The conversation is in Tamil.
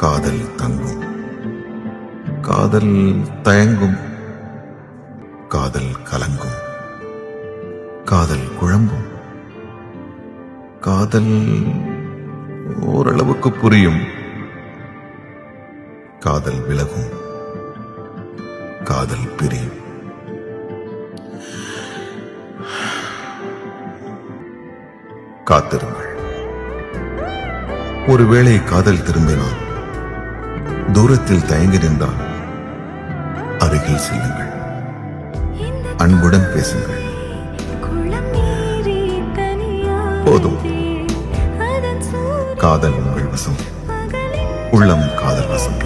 காதல் தங்கும், காதல் தயங்கும், காதல் கலங்கும், காதல் குழம்பும், காதல் ஓரளவுக்கு புரியும், காதல் விலகும், காதல் பிரியும். காத்திருங்கள். ஒருவேளை காதல் திரும்பினால், தூரத்தில் தயங்கி நின்றால் அருகில் செல்லுங்கள், அன்புடன் பேசுங்கள். போதும், காதல் உங்கள் வசம், உள்ளம் காதல் வசம்.